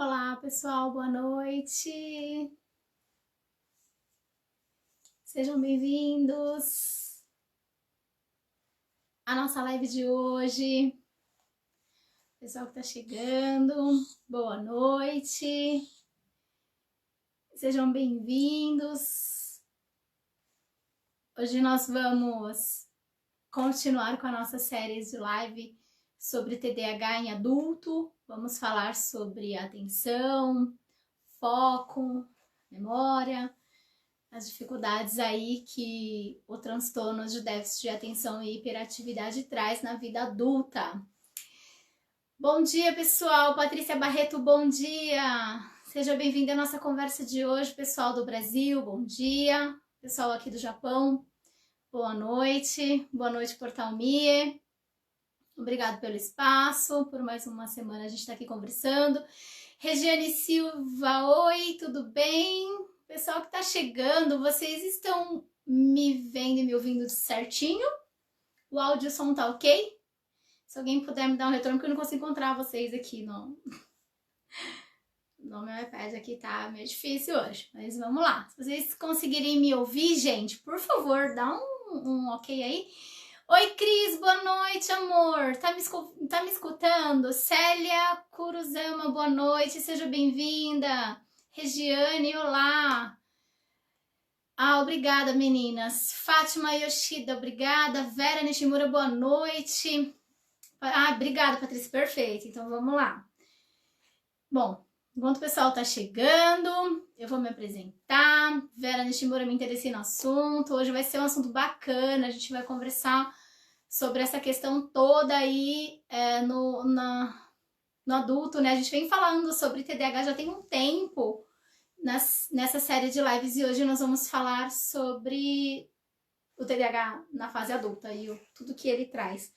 Olá, pessoal, boa noite. Sejam bem-vindos à nossa live de hoje. Pessoal que tá chegando, boa noite. Sejam bem-vindos. Hoje nós vamos continuar com a nossa série de live sobre TDAH em adulto. Vamos falar sobre atenção, foco, memória, as dificuldades aí que o transtorno de déficit de atenção e hiperatividade traz na vida adulta. Bom dia, pessoal! Patrícia Barreto, bom dia! Seja bem-vinda à nossa conversa de hoje, pessoal do Brasil, bom dia! Pessoal aqui do Japão, boa noite! Boa noite, Portal Mie! Obrigado pelo espaço, por mais uma semana a gente está aqui conversando. Regiane Silva, oi, tudo bem? Pessoal que está chegando, vocês estão me vendo e me ouvindo certinho? O áudio e o som tá ok? Se alguém puder me dar um retorno, porque eu não consigo encontrar vocês aqui no meu iPad aqui, tá meio difícil hoje, mas vamos lá. Se vocês conseguirem me ouvir, gente, por favor, dá um ok aí. Oi, Cris, boa noite, amor. Tá me escutando? Célia Kuruzama, boa noite, seja bem-vinda. Regiane, olá. Obrigada, meninas. Fátima Yoshida, obrigada. Vera Nishimura, boa noite. Obrigada, Patrícia, perfeito. Então, vamos lá. Bom, enquanto o pessoal tá chegando, eu vou me apresentar. Vera Nishimura, me interessei no assunto. Hoje vai ser um assunto bacana, a gente vai conversar sobre essa questão toda aí no adulto, né? A gente vem falando sobre TDAH já tem um tempo nessa série de lives e hoje nós vamos falar sobre o TDAH na fase adulta e tudo que ele traz,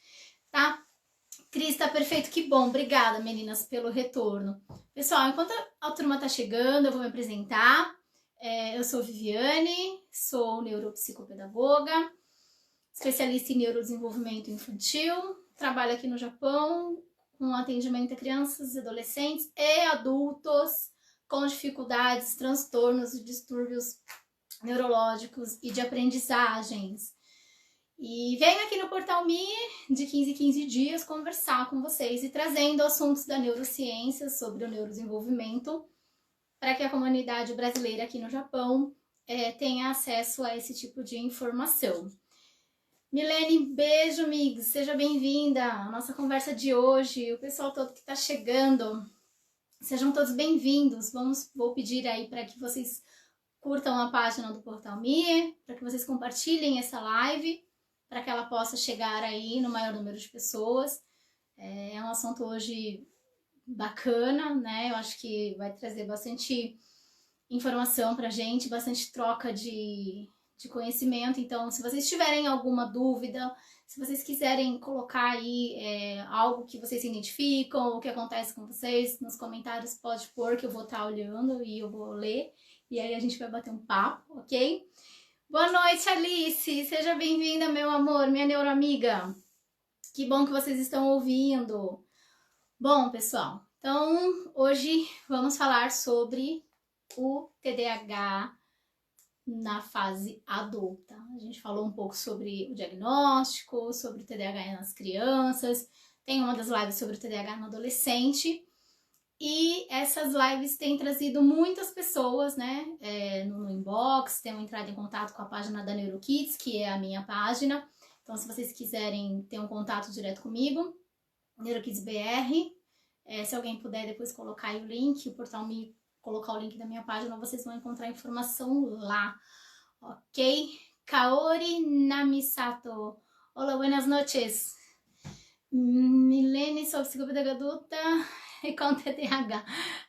tá? Cris, tá perfeito, que bom, obrigada, meninas, pelo retorno. Pessoal, enquanto a turma tá chegando, eu vou me apresentar. Eu sou Viviane, sou neuropsicopedagoga, especialista em neurodesenvolvimento infantil, trabalho aqui no Japão com atendimento a crianças, adolescentes e adultos com dificuldades, transtornos e distúrbios neurológicos e de aprendizagens. E venho aqui no Portal Me de 15 em 15 dias conversar com vocês e trazendo assuntos da neurociência sobre o neurodesenvolvimento para que a comunidade brasileira aqui no Japão tenha acesso a esse tipo de informação. Milene, beijo, amigos, seja bem-vinda à nossa conversa de hoje, o pessoal todo que está chegando, sejam todos bem-vindos. Vou pedir aí para que vocês curtam a página do Portal Me, para que vocês compartilhem essa live, para que ela possa chegar aí no maior número de pessoas. É um assunto hoje bacana, né? Eu acho que vai trazer bastante informação pra gente, bastante troca de conhecimento. Então, se vocês tiverem alguma dúvida, se vocês quiserem colocar aí algo que vocês se identificam, o que acontece com vocês, nos comentários pode pôr que eu vou estar olhando e eu vou ler. E aí a gente vai bater um papo, ok? Boa noite, Alice! Seja bem-vinda, meu amor, minha neuroamiga. Que bom que vocês estão ouvindo. Bom, pessoal, então hoje vamos falar sobre o TDAH na fase adulta. A gente falou um pouco sobre o diagnóstico, sobre o TDAH nas crianças, tem uma das lives sobre o TDAH no adolescente, e essas lives têm trazido muitas pessoas, né, no inbox, têm entrado em contato com a página da NeuroKids, que é a minha página. Então, se vocês quiserem ter um contato direto comigo, NeuroKids BR, se alguém puder depois colocar aí o link, o Portal Me colocar o link da minha página, vocês vão encontrar informação lá, ok? Kaori Namisato, olá, buenas noches. Milene, sou psicopedagoga adulta e com TDAH.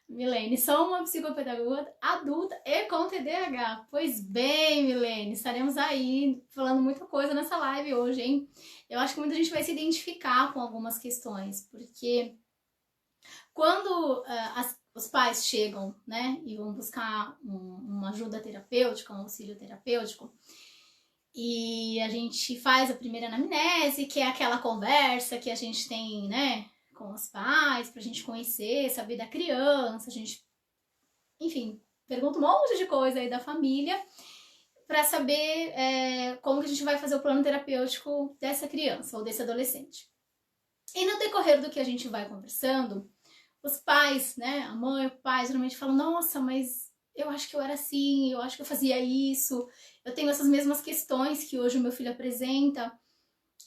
Milene, sou uma psicopedagoga adulta e com TDAH. Pois bem, Milene, estaremos aí falando muita coisa nessa live hoje, hein? Eu acho que muita gente vai se identificar com algumas questões, porque quando os pais chegam, né, e vão buscar uma ajuda terapêutica, um auxílio terapêutico, e a gente faz a primeira anamnese, que é aquela conversa que a gente tem, né, com os pais, pra gente conhecer, saber da criança, a gente, enfim, pergunta um monte de coisa aí da família para saber como que a gente vai fazer o plano terapêutico dessa criança ou desse adolescente. E no decorrer do que a gente vai conversando, os pais, né, a mãe, o pai, geralmente falam, nossa, mas eu acho que eu era assim, eu acho que eu fazia isso, eu tenho essas mesmas questões que hoje o meu filho apresenta,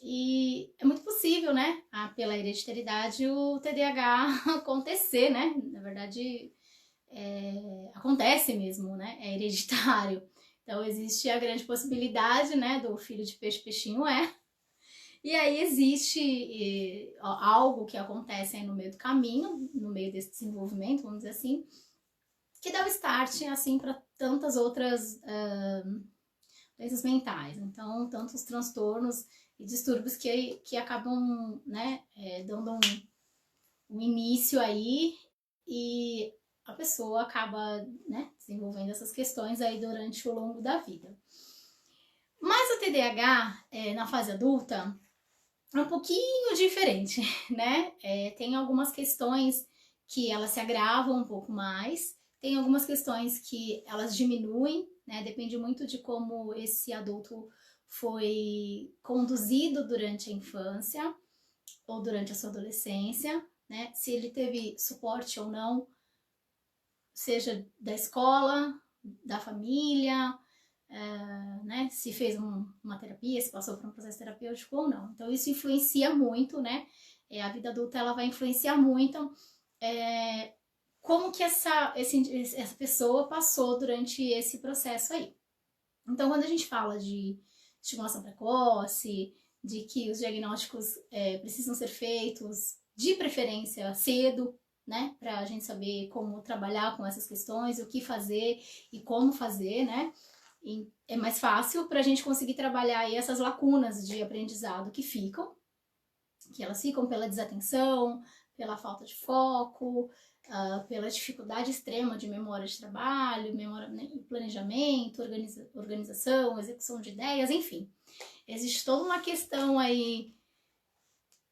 e é muito possível, né, pela hereditariedade, o TDAH acontecer, né, na verdade, acontece mesmo, né, é hereditário. Então existe a grande possibilidade, né, do filho de peixe, peixinho é. E aí existe algo que acontece aí no meio do caminho, no meio desse desenvolvimento, vamos dizer assim, que dá o start, assim, para tantas outras doenças mentais. Então, tantos transtornos e distúrbios que acabam, né, dando um início aí e a pessoa acaba, né, desenvolvendo essas questões aí durante o longo da vida. Mas o TDAH, na fase adulta, é um pouquinho diferente, né? Tem algumas questões que elas se agravam um pouco mais, tem algumas questões que elas diminuem, né? Depende muito de como esse adulto foi conduzido durante a infância ou durante a sua adolescência, né? Se ele teve suporte ou não, seja da escola, da família, né? Se fez uma terapia, se passou por um processo terapêutico ou não. Então isso influencia muito, né? A vida adulta ela vai influenciar muito como que essa pessoa passou durante esse processo aí. Então quando a gente fala de estimulação precoce, de que os diagnósticos precisam ser feitos de preferência cedo, né? Para a gente saber como trabalhar com essas questões, o que fazer e como fazer, né? E é mais fácil para a gente conseguir trabalhar aí essas lacunas de aprendizado que elas ficam pela desatenção, pela falta de foco, pela dificuldade extrema de memória de trabalho, planejamento, organização, execução de ideias, enfim. Existe toda uma questão aí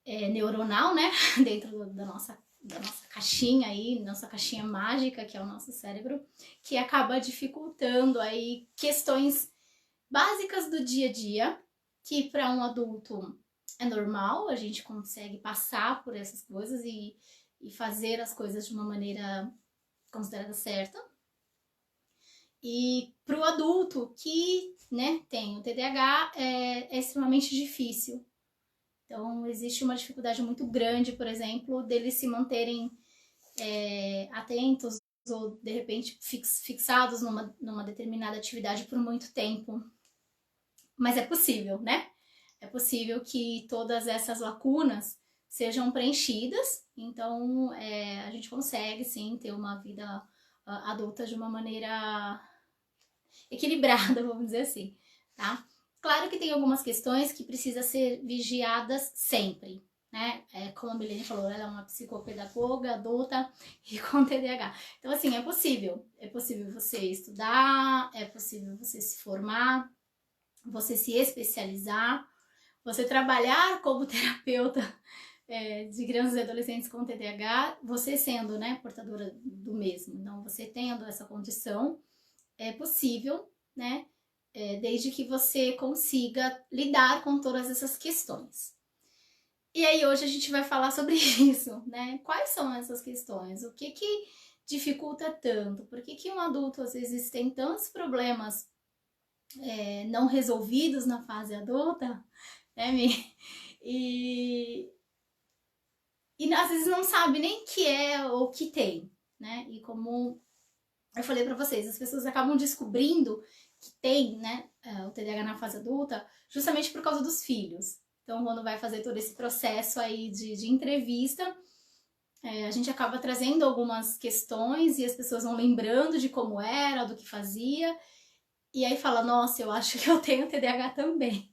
neuronal, né, dentro da nossa caixinha aí, nossa caixinha mágica, que é o nosso cérebro, que acaba dificultando aí questões básicas do dia a dia, que para um adulto é normal, a gente consegue passar por essas coisas e fazer as coisas de uma maneira considerada certa. E para o adulto que, né, tem o TDAH, é extremamente difícil. Então, existe uma dificuldade muito grande, por exemplo, deles se manterem atentos ou, de repente, fixados numa determinada atividade por muito tempo. Mas é possível, né? É possível que todas essas lacunas sejam preenchidas, então a gente consegue, sim, ter uma vida adulta de uma maneira equilibrada, vamos dizer assim, tá? Claro que tem algumas questões que precisam ser vigiadas sempre, né? Como a Milene falou, ela é uma psicopedagoga adulta e com TDAH. Então, assim, é possível você estudar, é possível você se formar, você se especializar, você trabalhar como terapeuta de crianças e adolescentes com TDAH, você sendo, né, portadora do mesmo. Então, você tendo essa condição, é possível, né, desde que você consiga lidar com todas essas questões. E aí hoje a gente vai falar sobre isso, né? Quais são essas questões? O que dificulta tanto? Por que um adulto às vezes tem tantos problemas não resolvidos na fase adulta, né, Mi? E às vezes não sabe nem que é ou que tem, né? E como eu falei para vocês, as pessoas acabam descobrindo que tem, né, o TDAH na fase adulta justamente por causa dos filhos. Então, quando vai fazer todo esse processo aí de entrevista, a gente acaba trazendo algumas questões e as pessoas vão lembrando de como era, do que fazia, e aí fala, nossa, eu acho que eu tenho TDAH também.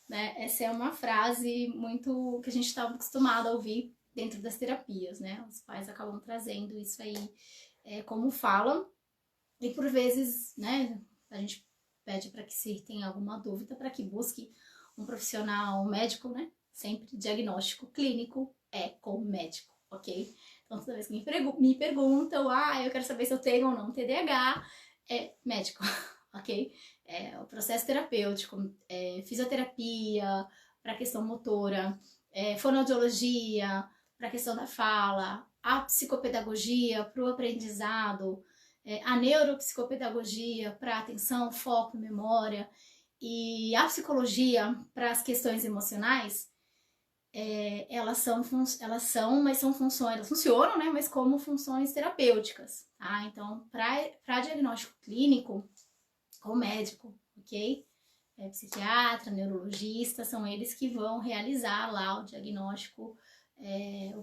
Né? Essa é uma frase muito que a gente está acostumado a ouvir dentro das terapias, né? Os pais acabam trazendo isso aí como falam, e por vezes, né, a gente pede para que se tenha alguma dúvida, para que busque um profissional médico, né? Sempre diagnóstico clínico, é com o médico, ok? Então, toda vez que me perguntam, eu quero saber se eu tenho ou não TDAH, é médico, ok? É o processo terapêutico, fisioterapia para a questão motora, fonoaudiologia para a questão da fala, a psicopedagogia para o aprendizado, a neuropsicopedagogia para atenção, foco, memória, e a psicologia para as questões emocionais. Elas são, mas são funções, elas funcionam, né, mas como funções terapêuticas, tá? Então, para diagnóstico clínico, com o médico, ok? Psiquiatra, neurologista, são eles que vão realizar lá o diagnóstico,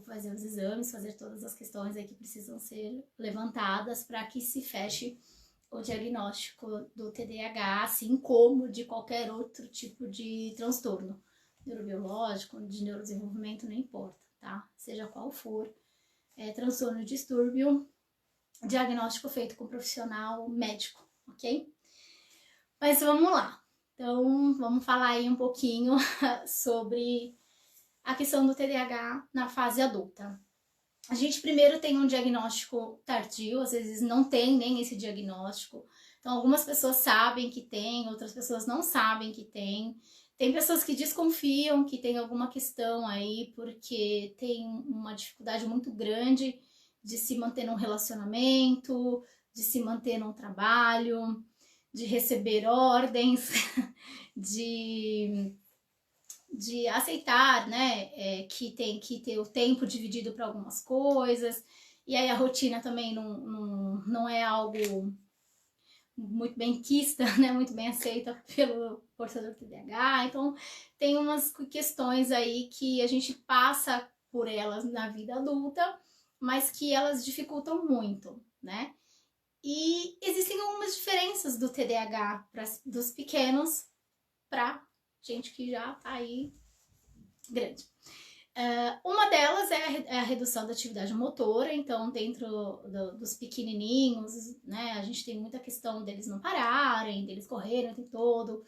fazer os exames, fazer todas as questões aí que precisam ser levantadas para que se feche o diagnóstico do TDAH, assim como de qualquer outro tipo de transtorno neurobiológico, de neurodesenvolvimento, não importa, tá? Seja qual for, transtorno, distúrbio, diagnóstico feito com profissional médico, ok? Mas vamos lá. Então, vamos falar aí um pouquinho sobre a questão do TDAH na fase adulta. A gente primeiro tem um diagnóstico tardio, às vezes não tem nem esse diagnóstico. Então, algumas pessoas sabem que tem, outras pessoas não sabem que tem. Tem pessoas que desconfiam que tem alguma questão aí porque tem uma dificuldade muito grande de se manter num relacionamento, de se manter num trabalho, de receber ordens, de aceitar, né, que tem que ter o tempo dividido para algumas coisas, e aí a rotina também não é algo muito bem quista, né, muito bem aceita pelo portador do TDAH. Então tem umas questões aí que a gente passa por elas na vida adulta, mas que elas dificultam muito, né? E existem algumas diferenças do TDAH dos pequenos para gente que já tá aí grande. Uma delas é a redução da atividade motora. Então, dentro dos pequenininhos, né, a gente tem muita questão deles não pararem, deles correrem o tempo todo,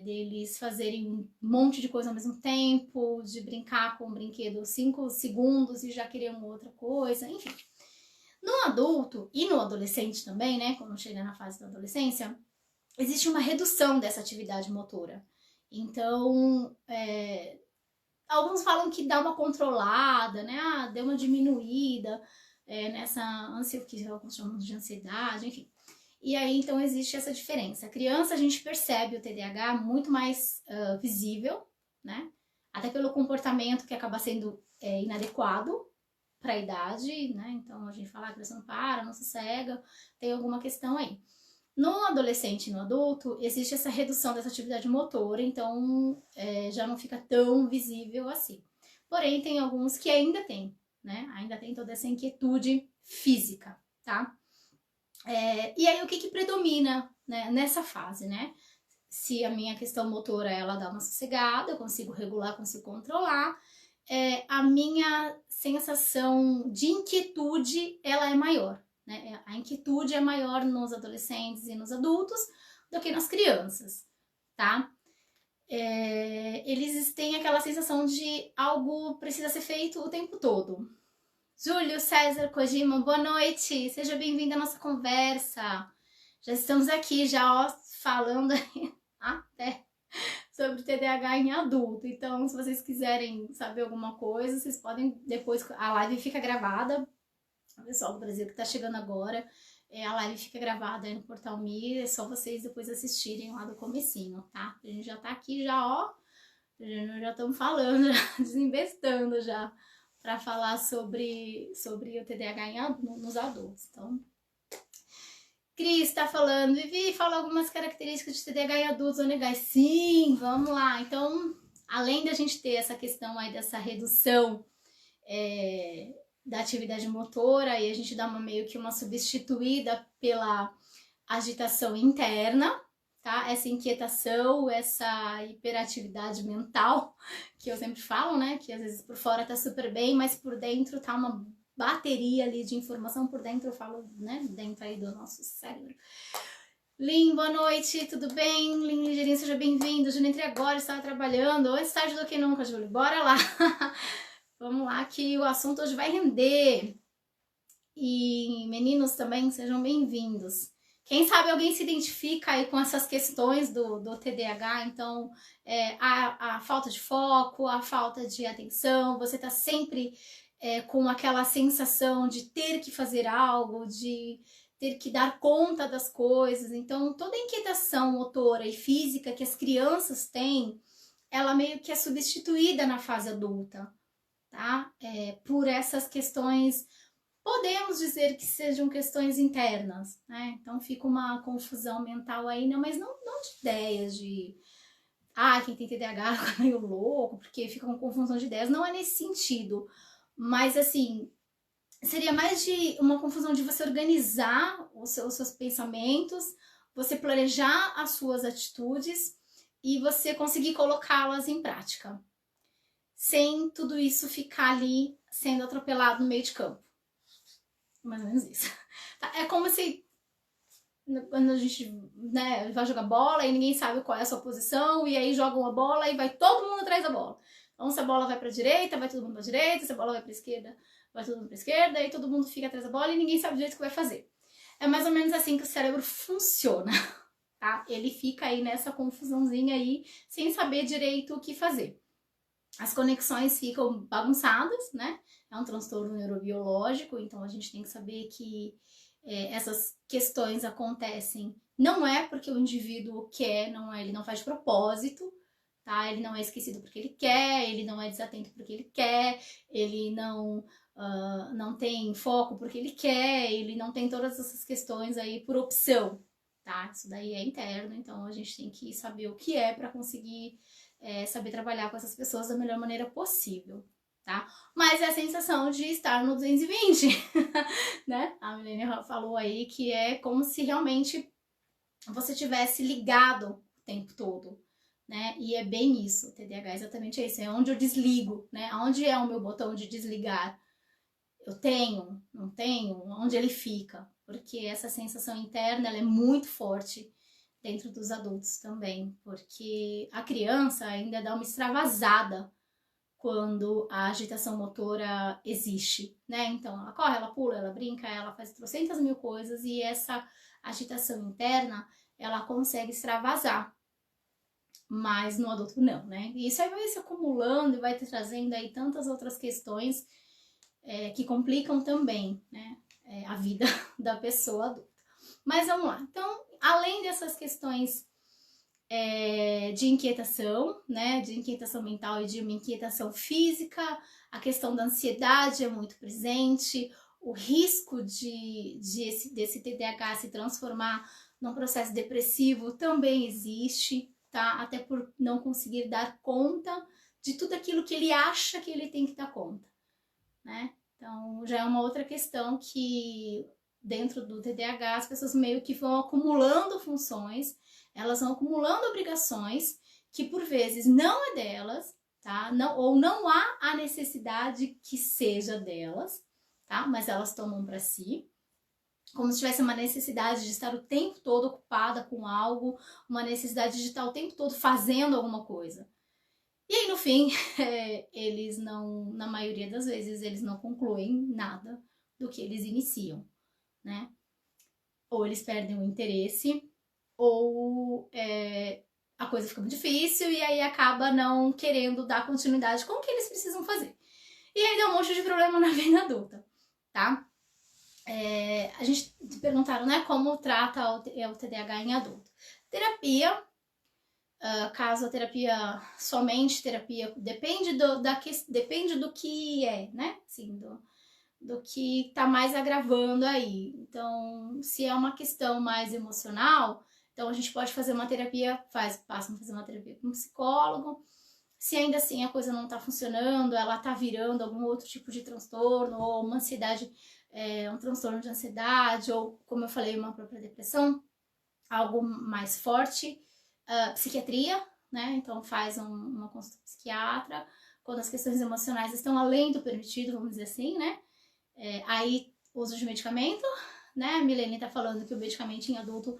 deles fazerem um monte de coisa ao mesmo tempo, de brincar com um brinquedo 5 segundos e já querer uma outra coisa, enfim. No adulto e no adolescente também, né, quando chega na fase da adolescência, existe uma redução dessa atividade motora. Então, alguns falam que dá uma controlada, né? Deu uma diminuída nessa ânsia, que alguns chamam de ansiedade, enfim. E aí, então, existe essa diferença. A criança, a gente percebe o TDAH muito mais visível, né? Até pelo comportamento que acaba sendo inadequado para a idade, né? Então, a gente fala, a criança não para, não sossega, tem alguma questão aí. No adolescente e no adulto, existe essa redução dessa atividade motora, então já não fica tão visível assim. Porém, tem alguns que ainda tem, né? Ainda tem toda essa inquietude física, tá? E aí, o que predomina, né, nessa fase, né? Se a minha questão motora, ela dá uma sossegada, eu consigo regular, consigo controlar, a minha sensação de inquietude, ela é maior. Né? A inquietude é maior nos adolescentes e nos adultos do que nas crianças, tá? Eles têm aquela sensação de algo precisa ser feito o tempo todo. Júlio César Kojima, boa noite, seja bem-vindo à nossa conversa. Já estamos aqui, já falando até sobre TDAH em adulto. Então, se vocês quiserem saber alguma coisa, vocês podem depois, a live fica gravada. O pessoal do Brasil que tá chegando agora, a live fica gravada aí no Portal Me, é só vocês depois assistirem lá do comecinho, tá? A gente já tá aqui já, ó, já estamos falando, já desinvestando já, para falar sobre o TDAH nos adultos. Então, Cris tá falando, Vivi, fala algumas características de TDAH em adultos ou legais. Sim, vamos lá. Então, além da gente ter essa questão aí dessa redução da atividade motora, e a gente dá meio que uma substituída pela agitação interna, tá? Essa inquietação, essa hiperatividade mental, que eu sempre falo, né? Que às vezes por fora tá super bem, mas por dentro tá uma bateria ali de informação, por dentro eu falo, né? Dentro aí do nosso cérebro. Lin, boa noite, tudo bem? Lin Ligeirinho, seja bem-vindo. Júlio, entrei agora, estava trabalhando. Antes tarde do que nunca, Júlio. Bora lá! Vamos lá que o assunto hoje vai render. E meninos também, sejam bem-vindos. Quem sabe alguém se identifica aí com essas questões do TDAH, então a falta de foco, a falta de atenção, você tá sempre com aquela sensação de ter que fazer algo, de ter que dar conta das coisas. Então, toda a inquietação motora e física que as crianças têm, ela meio que é substituída na fase adulta, tá? Por essas questões, podemos dizer que sejam questões internas, né? Então fica uma confusão mental aí, né? Mas não de ideias de quem tem TDAH é meio louco, porque fica uma confusão de ideias, não é nesse sentido. Mas assim, seria mais de uma confusão de você organizar os seus pensamentos, você planejar as suas atitudes e você conseguir colocá-las em prática, sem tudo isso ficar ali sendo atropelado no meio de campo. Mais ou menos isso. É como se quando a gente vai jogar bola e ninguém sabe qual é a sua posição, e aí joga uma bola e vai todo mundo atrás da bola. Então, se a bola vai pra direita, vai todo mundo pra direita, se a bola vai pra esquerda, vai todo mundo pra esquerda, e todo mundo fica atrás da bola e ninguém sabe direito o que vai fazer. É mais ou menos assim que o cérebro funciona, tá? Ele fica aí nessa confusãozinha aí, sem saber direito o que fazer. As conexões ficam bagunçadas, né? É um transtorno neurobiológico, então a gente tem que saber que essas questões acontecem. Não é porque o indivíduo quer, ele não faz de propósito, tá? Ele não é esquecido porque ele quer, ele não é desatento porque ele quer, ele não tem foco porque ele quer, ele não tem todas essas questões aí por opção, tá? Isso daí é interno, então a gente tem que saber o que é para conseguir saber trabalhar com essas pessoas da melhor maneira possível, tá? Mas é a sensação de estar no 220, né? A Milene falou aí que é como se realmente você tivesse ligado o tempo todo, né? E é bem isso, o TDAH é exatamente isso, é onde eu desligo, né? Onde é o meu botão de desligar? Eu tenho, não tenho? Onde ele fica? Porque essa sensação interna, ela é muito forte dentro dos adultos também, porque a criança ainda dá uma extravasada quando a agitação motora existe, né? Então, ela corre, ela pula, ela brinca, ela faz trocentas mil coisas e essa agitação interna, ela consegue extravasar, mas no adulto não, né? E isso aí vai se acumulando e vai trazendo aí tantas outras questões que complicam também, né? A vida da pessoa adulta. Mas vamos lá. Então, além dessas questões de inquietação, né, de inquietação mental e de uma inquietação física, a questão da ansiedade é muito presente, o risco desse TDAH se transformar num processo depressivo também existe, tá? Até por não conseguir dar conta de tudo aquilo que ele acha que ele tem que dar conta, né? Então, já é uma outra questão que dentro do TDAH as pessoas meio que vão acumulando funções, elas vão acumulando obrigações que por vezes não é delas, tá? Ou não há a necessidade que seja delas, tá? Mas elas tomam para si, como se tivesse uma necessidade de estar o tempo todo ocupada com algo, uma necessidade de estar o tempo todo fazendo alguma coisa. E aí, no fim, eles não, na maioria das vezes, eles não concluem nada do que eles iniciam, né? Ou eles perdem o interesse, ou a coisa fica muito difícil e aí acaba não querendo dar continuidade com o que eles precisam fazer. E aí dá um monte de problema na vida adulta, tá? A gente perguntaram, né, como trata o TDAH em adulto. Terapia. Caso a terapia, somente terapia, depende do que é, né? Assim, do que tá mais agravando aí. Então, se é uma questão mais emocional, então a gente pode fazer uma terapia, passa a fazer uma terapia com um psicólogo. Se ainda assim a coisa não tá funcionando, ela tá virando algum outro tipo de transtorno, ou uma ansiedade, um transtorno de ansiedade, ou, como eu falei, uma própria depressão, algo mais forte, psiquiatria, né? Então faz uma consulta psiquiatra quando as questões emocionais estão além do permitido, vamos dizer assim, né? Aí uso de medicamento, né? A Milene tá falando que o medicamento em adulto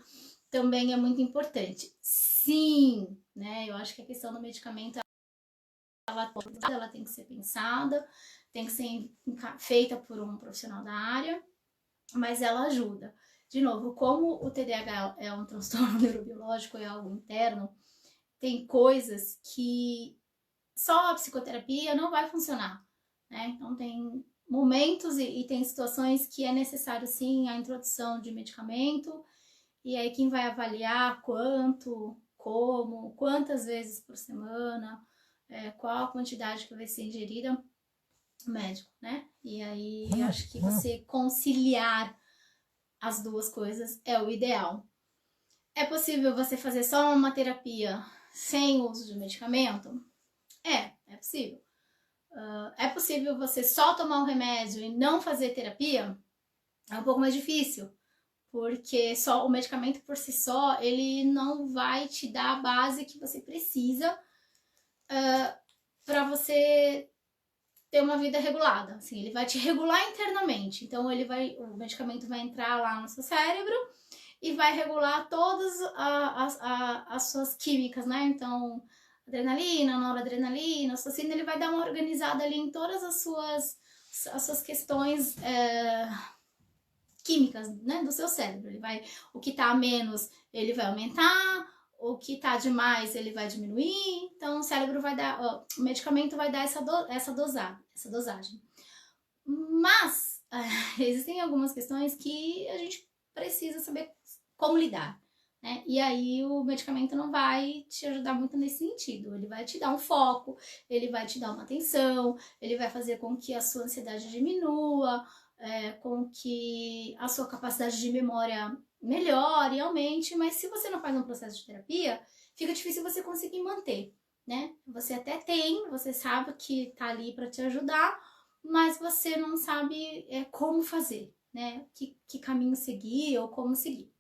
também é muito importante. Sim, né? Eu acho que a questão do medicamento ela tem que ser pensada, tem que ser feita por um profissional da área, mas ela ajuda. De novo, como o TDAH é um transtorno neurobiológico, é algo interno, tem coisas que só a psicoterapia não vai funcionar, né? Então tem momentos e tem situações que é necessário sim a introdução de medicamento, e aí quem vai avaliar quanto, como, quantas vezes por semana, qual a quantidade que vai ser ingerida, o médico, né? E aí eu acho que você conciliar as duas coisas é o ideal. É possível você fazer só uma terapia sem uso de medicamento? É possível. É possível você só tomar um remédio e não fazer terapia? É um pouco mais difícil, porque só o medicamento por si só, ele não vai te dar a base que você precisa para você ter uma vida regulada. Assim, ele vai te regular internamente. Então, o medicamento vai entrar lá no seu cérebro e vai regular todas as suas químicas, né? Então, adrenalina, noradrenalina, ocitocina, ele vai dar uma organizada ali em todas as suas questões químicas, né, do seu cérebro. O que tá a menos, ele vai aumentar, o que tá demais, ele vai diminuir. Então, o cérebro vai dar, o medicamento vai dar essa dosagem. Mas existem algumas questões que a gente precisa saber como lidar, né? E aí o medicamento não vai te ajudar muito nesse sentido. Ele vai te dar um foco, ele vai te dar uma atenção, ele vai fazer com que a sua ansiedade diminua, com que a sua capacidade de memória melhore, aumente, mas se você não faz um processo de terapia, fica difícil você conseguir manter, né? Você até você sabe que tá ali para te ajudar, mas você não sabe como fazer, né? Que caminho seguir ou como seguir.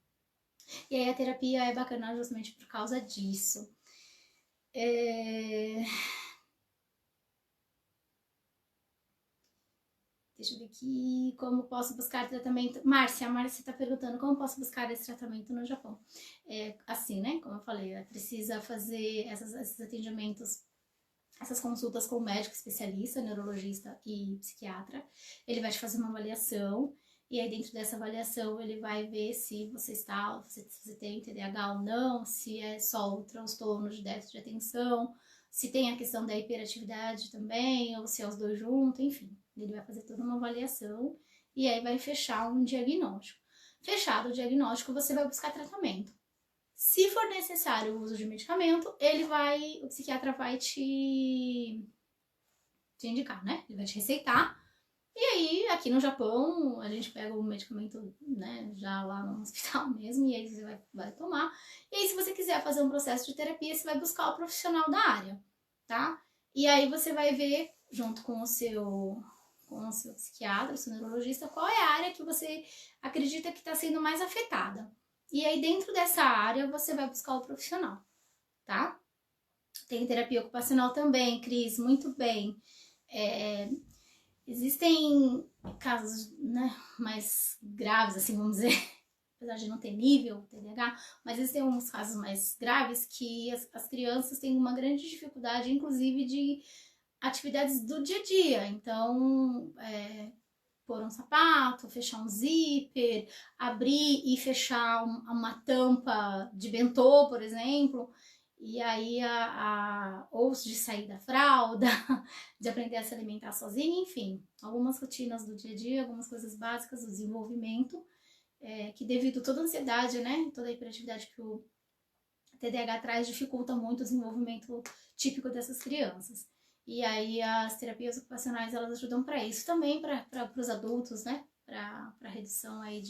E aí a terapia é bacana justamente por causa disso. Deixa eu ver aqui, como posso buscar tratamento. Márcia está perguntando como posso buscar esse tratamento no Japão. Assim, né? Como eu falei, precisa fazer esses atendimentos, essas consultas com o médico especialista, neurologista e psiquiatra. Ele vai te fazer uma avaliação, e aí dentro dessa avaliação ele vai ver se você tem TDAH ou não, se é só o transtorno de déficit de atenção, se tem a questão da hiperatividade também, ou se é os dois juntos, enfim. Ele vai fazer toda uma avaliação e aí vai fechar um diagnóstico. Fechado o diagnóstico, você vai buscar tratamento. Se for necessário o uso de medicamento, o psiquiatra vai te indicar, né? Ele vai te receitar. E aí, aqui no Japão, a gente pega o medicamento, né, já lá no hospital mesmo, e aí você vai tomar. E aí, se você quiser fazer um processo de terapia, você vai buscar o profissional da área, tá? E aí você vai ver, junto com o seu psiquiatra, o seu neurologista, qual é a área que você acredita que está sendo mais afetada. E aí, dentro dessa área, você vai buscar o profissional, tá? Tem terapia ocupacional também, Cris, muito bem. Existem casos, né, mais graves, assim, vamos dizer, apesar de não ter nível TDAH, mas existem alguns casos mais graves que as crianças têm uma grande dificuldade, inclusive, de atividades do dia a dia. Então, pôr um sapato, fechar um zíper, abrir e fechar uma tampa de bentô, por exemplo, e aí ou de sair da fralda, de aprender a se alimentar sozinho, enfim, algumas rotinas do dia a dia, algumas coisas básicas do desenvolvimento, que devido a toda a ansiedade, né, toda a hiperatividade que o TDAH traz, dificulta muito o desenvolvimento típico dessas crianças. E aí as terapias ocupacionais, elas ajudam para isso, também para os adultos, né, para redução aí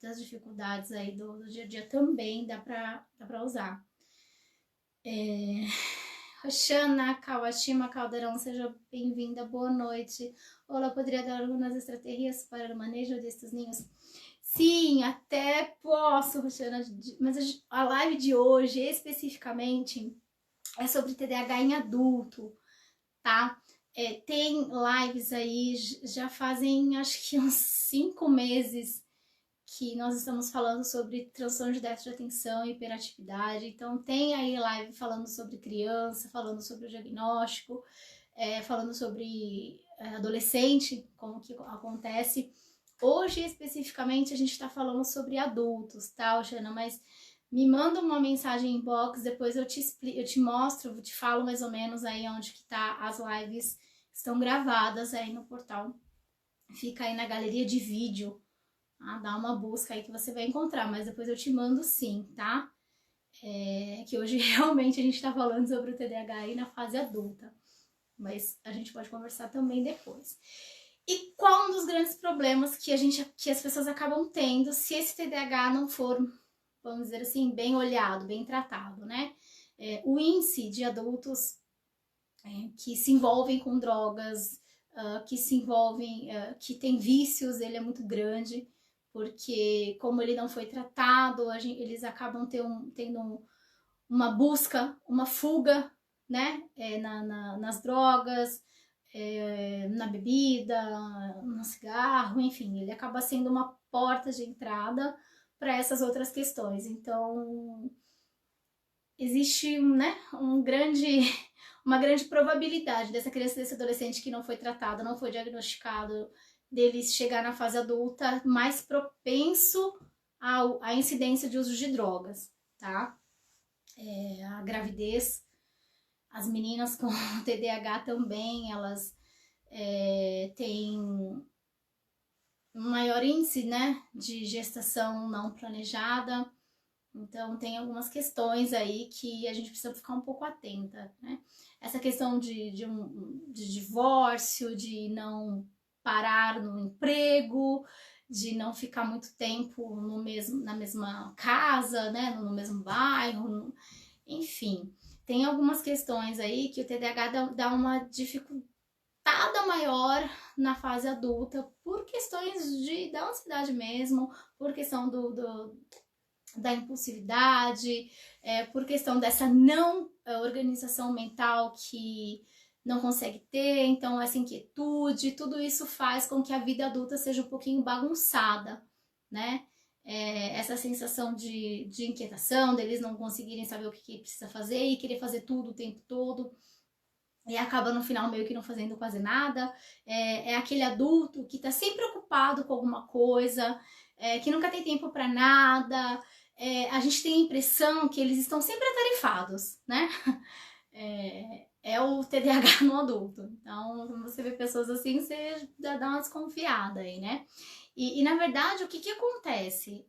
das dificuldades aí do dia a dia também dá para usar. Roxana Kawashima Caldeirão, seja bem-vinda, boa noite. Olá, poderia dar algumas estratégias para o manejo destes ninhos? Sim, até posso, Roxana, mas a live de hoje especificamente é sobre TDAH em adulto, tá? Tem lives aí, já fazem acho que uns 5 meses que nós estamos falando sobre transtorno de déficit de atenção e hiperatividade. Então tem aí live falando sobre criança, falando sobre o diagnóstico, falando sobre adolescente, como que acontece. Hoje, especificamente, a gente está falando sobre adultos, tá, Oxana? Mas me manda uma mensagem inbox, depois eu te explico, eu te mostro, eu te falo mais ou menos aí onde que tá as lives que estão gravadas aí no portal. Fica aí na galeria de vídeo, tá? Dá uma busca aí que você vai encontrar, mas depois eu te mando sim, tá? Que hoje realmente a gente tá falando sobre o TDAH aí na fase adulta, mas a gente pode conversar também depois. E qual um dos grandes problemas que as pessoas acabam tendo se esse TDAH não for, vamos dizer assim, bem olhado, bem tratado, né? O índice de adultos que se envolvem com drogas, que se envolvem, que tem vícios, ele é muito grande, porque como ele não foi tratado, eles acabam tendo uma busca, uma fuga, né? Nas drogas, na bebida, no cigarro, enfim, ele acaba sendo uma porta de entrada para essas outras questões. Então, existe, né, uma grande probabilidade dessa criança, desse adolescente que não foi tratado, não foi diagnosticado, dele chegar na fase adulta mais propenso à incidência de uso de drogas, tá? A gravidez, as meninas com TDAH também, elas têm um maior índice, né, de gestação não planejada. Então, tem algumas questões aí que a gente precisa ficar um pouco atenta, né? Essa questão de divórcio, de não parar no emprego, de não ficar muito tempo na mesma casa, né? No mesmo bairro, enfim. Tem algumas questões aí que o TDAH dá uma dificuldade maior na fase adulta por questões da ansiedade mesmo, por questão da impulsividade, por questão dessa não organização mental que não consegue ter, então essa inquietude, tudo isso faz com que a vida adulta seja um pouquinho bagunçada, né? Essa sensação de inquietação, deles não conseguirem saber o que precisa fazer e querer fazer tudo o tempo todo, e acaba no final meio que não fazendo quase nada. É aquele adulto que tá sempre ocupado com alguma coisa, que nunca tem tempo para nada. A gente tem a impressão que eles estão sempre atarefados, né? É o TDAH no adulto. Então, quando você vê pessoas assim, você dá uma desconfiada aí, né? E na verdade, o que acontece?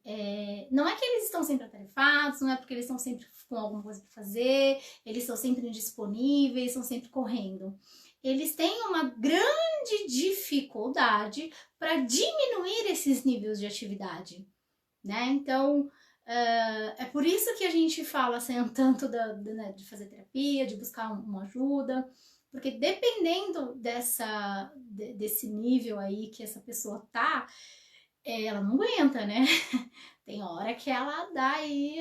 Não é que eles estão sempre atarefados, não é porque eles estão sempre com alguma coisa para fazer, eles estão sempre indisponíveis, estão sempre correndo. Eles têm uma grande dificuldade para diminuir esses níveis de atividade, né? Então, é por isso que a gente fala assim, tanto de fazer terapia, de buscar uma ajuda, porque dependendo desse nível aí que essa pessoa tá, ela não aguenta, né? Tem hora que ela dá aí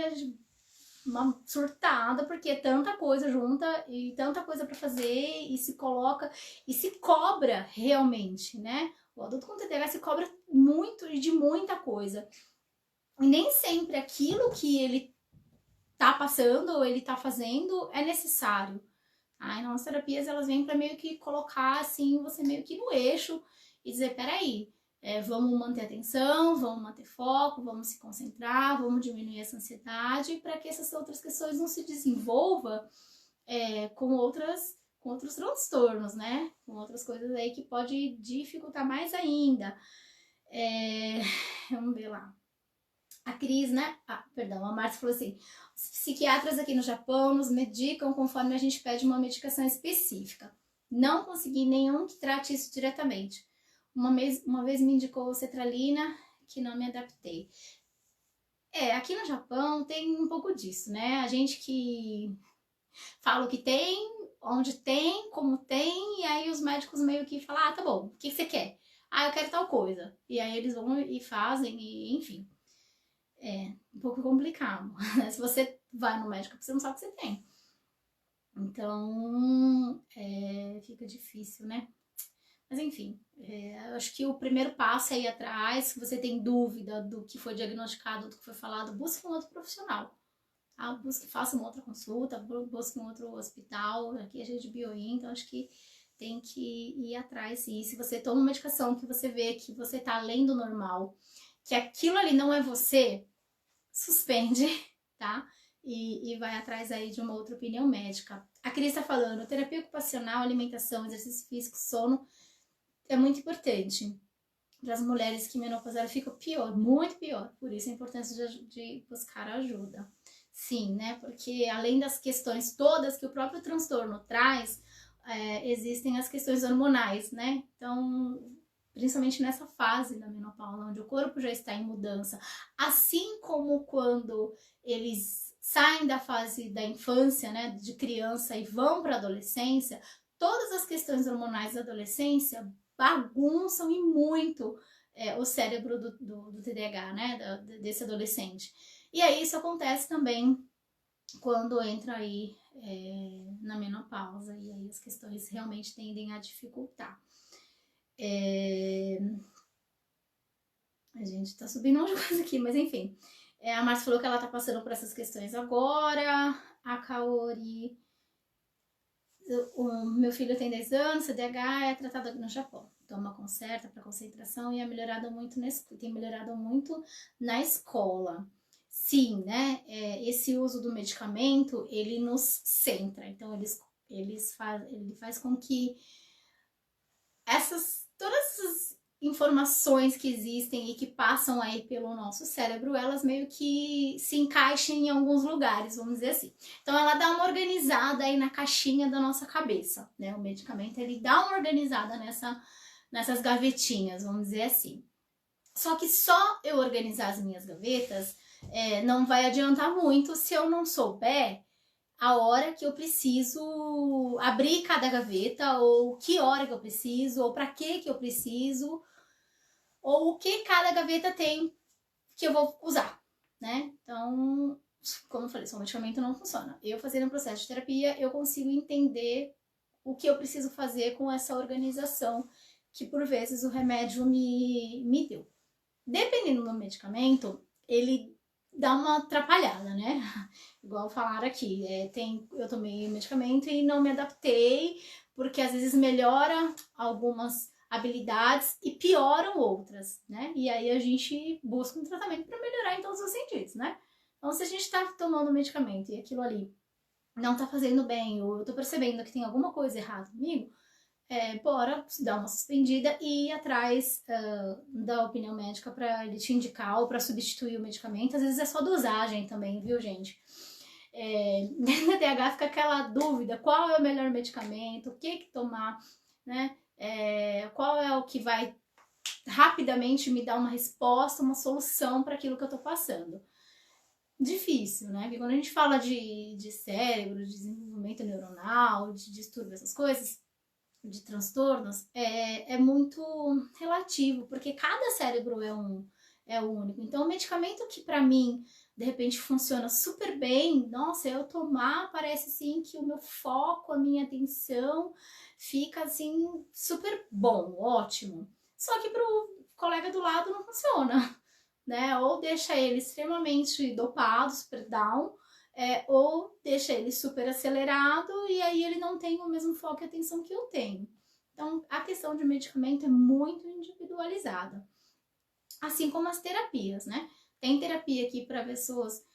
uma surtada, porque é tanta coisa junta e tanta coisa para fazer e se coloca e se cobra realmente, né? O adulto com TDAH se cobra muito e de muita coisa. E nem sempre aquilo que ele tá passando ou ele tá fazendo é necessário. Então as terapias elas vêm para meio que colocar assim você meio que no eixo e dizer, peraí, vamos manter atenção, vamos manter foco, vamos se concentrar, vamos diminuir essa ansiedade para que essas outras questões não se desenvolvam com outros transtornos, né? Com outras coisas aí que pode dificultar mais ainda. Vamos ver lá. A Cris, né? A Márcia falou assim: os psiquiatras aqui no Japão nos medicam conforme a gente pede uma medicação específica. Não consegui nenhum que trate isso diretamente. Uma vez me indicou cetralina, que não me adaptei. Aqui no Japão tem um pouco disso, né? A gente que fala o que tem, onde tem, como tem, e aí os médicos meio que falam, tá bom, o que você quer? Eu quero tal coisa. E aí eles vão e fazem, e enfim. Um pouco complicado. Se você vai no médico, você não sabe o que você tem. Então, fica difícil, né? Mas enfim, eu acho que o primeiro passo é ir atrás. Se você tem dúvida do que foi diagnosticado, do que foi falado, busque um outro profissional. Tá? Faça uma outra consulta, busque um outro hospital. Aqui a gente é Bioin, então acho que tem que ir atrás. E se você toma uma medicação que você vê que você tá além do normal, que aquilo ali não é você, suspende, tá? E vai atrás aí de uma outra opinião médica. A Cris tá falando, terapia ocupacional, alimentação, exercício físico, sono é muito importante. Para as mulheres que menopausaram fica pior, muito pior. Por isso a importância de buscar ajuda. Sim, né? Porque além das questões todas que o próprio transtorno traz, existem as questões hormonais, né? Então, principalmente nessa fase da menopausa, onde o corpo já está em mudança, assim como quando eles saem da fase da infância, né, de criança e vão para a adolescência, todas as questões hormonais da adolescência bagunçam e muito o cérebro do TDAH, né, desse adolescente. E aí isso acontece também quando entra aí na menopausa, e aí as questões realmente tendem a dificultar. A gente tá subindo um monte de coisa aqui, mas enfim. A Márcia falou que ela tá passando por essas questões agora. A Kaori, o meu filho tem 10 anos, CDH, é tratado aqui no Japão. Toma Concerta para concentração e tem melhorado muito na escola. Sim, né? Esse uso do medicamento, ele nos centra. Então, ele faz com que todas essas informações que existem e que passam aí pelo nosso cérebro, elas meio que se encaixem em alguns lugares, vamos dizer assim. Então ela dá uma organizada aí na caixinha da nossa cabeça, né? O medicamento, ele dá uma organizada nessas gavetinhas, vamos dizer assim. Só que só eu organizar as minhas gavetas não vai adiantar muito se eu não souber a hora que eu preciso abrir cada gaveta, ou que hora que eu preciso, ou para que eu preciso, ou o que cada gaveta tem que eu vou usar, né? Então, como eu falei, só o medicamento não funciona. Eu fazendo um processo de terapia, eu consigo entender o que eu preciso fazer com essa organização que por vezes o remédio me deu. Dependendo do medicamento, ele dá uma atrapalhada, né? Igual falaram aqui, eu tomei medicamento e não me adaptei, porque às vezes melhora algumas habilidades e pioram outras, né? E aí a gente busca um tratamento para melhorar em todos os sentidos, né? Então, se a gente tá tomando medicamento e aquilo ali não tá fazendo bem, ou eu tô percebendo que tem alguma coisa errada comigo, bora dar uma suspendida e ir atrás da opinião médica para ele te indicar ou para substituir o medicamento. Às vezes é só dosagem também, viu, gente? Na TH fica aquela dúvida, qual é o melhor medicamento, o que tomar, né? Qual é o que vai rapidamente me dar uma resposta, uma solução para aquilo que eu tô passando. Difícil, né? Porque quando a gente fala de cérebro, de desenvolvimento neuronal, de distúrbio, essas coisas, de transtornos, é muito relativo, porque cada cérebro é único. Então, o medicamento que para mim, de repente, funciona super bem, nossa, eu tomar, parece assim que o meu foco, a minha atenção fica assim super bom, ótimo. Só que pro colega do lado não funciona, né? Ou deixa ele extremamente dopado, super down, ou deixa ele super acelerado e aí ele não tem o mesmo foco e atenção que eu tenho. Então, a questão de medicamento é muito individualizada. Assim como as terapias, né? Tem terapia que para pessoas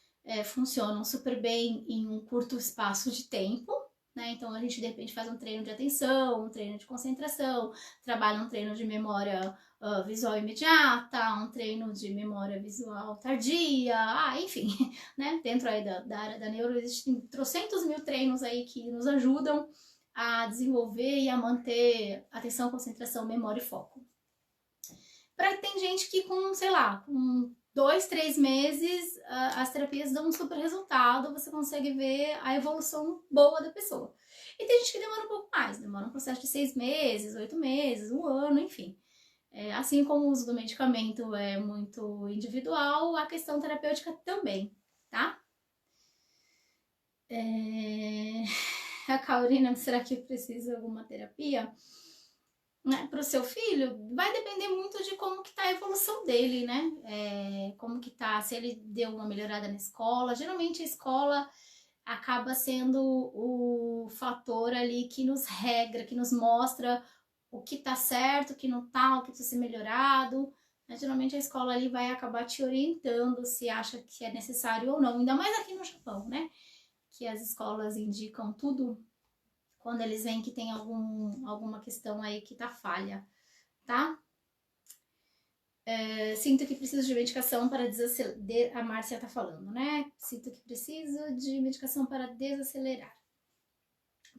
funcionam super bem em um curto espaço de tempo, né? Então a gente de repente faz um treino de atenção, um treino de concentração, trabalha um treino de memória visual imediata, um treino de memória visual tardia, enfim, né? Dentro aí da área da neuro existem trocentos mil treinos aí que nos ajudam a desenvolver e a manter atenção, concentração, memória e foco. Tem gente que com, sei lá, com 2, 3 meses, as terapias dão um super resultado, você consegue ver a evolução boa da pessoa. E tem gente que demora um pouco mais, demora um processo de 6 meses, 8 meses, 1 ano, enfim. Assim como o uso do medicamento é muito individual, a questão terapêutica também, tá? A Caurina, será que precisa de alguma terapia? né, para o seu filho, vai depender muito de como que tá a evolução dele, né? Como que tá, se ele deu uma melhorada na escola. Geralmente a escola acaba sendo o fator ali que nos regra, que nos mostra o que tá certo, o que não tá, o que precisa ser melhorado. Né? Geralmente a escola ali vai acabar te orientando se acha que é necessário ou não, ainda mais aqui no Japão, né? Que as escolas indicam tudo quando eles veem que tem alguma questão aí que tá falha, tá? Sinto que preciso de medicação para desacelerar. A Márcia tá falando, né? Sinto que preciso de medicação para desacelerar,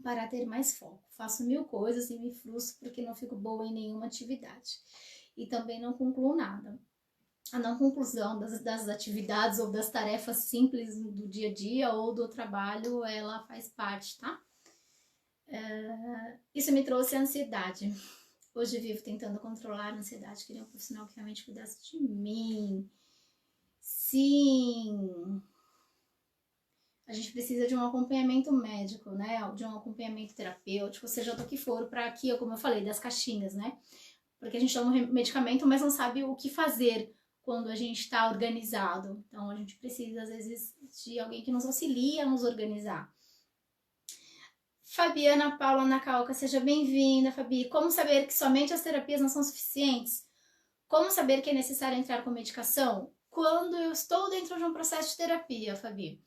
para ter mais foco. Faço 1000 coisas e me frustro porque não fico boa em nenhuma atividade. E também não concluo nada. A não conclusão das atividades ou das tarefas simples do dia a dia ou do trabalho, ela faz parte, tá? Isso me trouxe ansiedade. Hoje vivo tentando controlar a ansiedade. Queria um profissional que realmente cuidasse de mim. Sim. A gente precisa de um acompanhamento médico, né? De um acompanhamento terapêutico, seja do que for, para aqui, como eu falei, das caixinhas, né? Porque a gente toma um medicamento, mas não sabe o que fazer quando a gente está organizado. Então, a gente precisa, às vezes, de alguém que nos auxilie a nos organizar. Fabiana Paula Nakaoka, seja bem-vinda, Fabi. Como saber que somente as terapias não são suficientes? Como saber que é necessário entrar com medicação? Quando eu estou dentro de um processo de terapia, Fabi,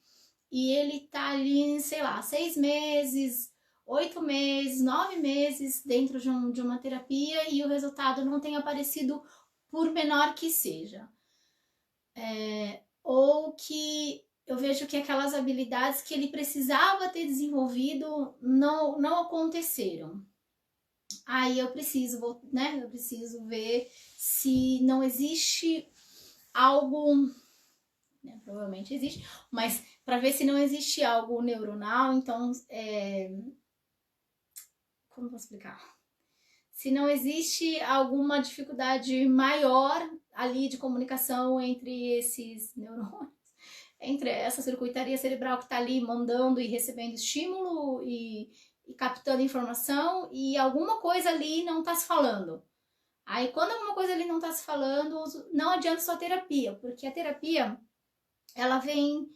e ele tá ali, sei lá, 6 meses, 8 meses, 9 meses dentro de uma terapia e o resultado não tem aparecido, por menor que seja. Ou que eu vejo que aquelas habilidades que ele precisava ter desenvolvido não aconteceram. Aí eu preciso, né? Eu preciso ver se não existe algo, né, provavelmente existe, mas para ver se não existe algo neuronal, então, como eu vou explicar? Se não existe alguma dificuldade maior ali de comunicação entre esses neurônios, entre essa circuitaria cerebral que está ali mandando e recebendo estímulo e captando informação, e alguma coisa ali não está se falando. Aí, quando alguma coisa ali não está se falando, não adianta só terapia, porque a terapia, ela vem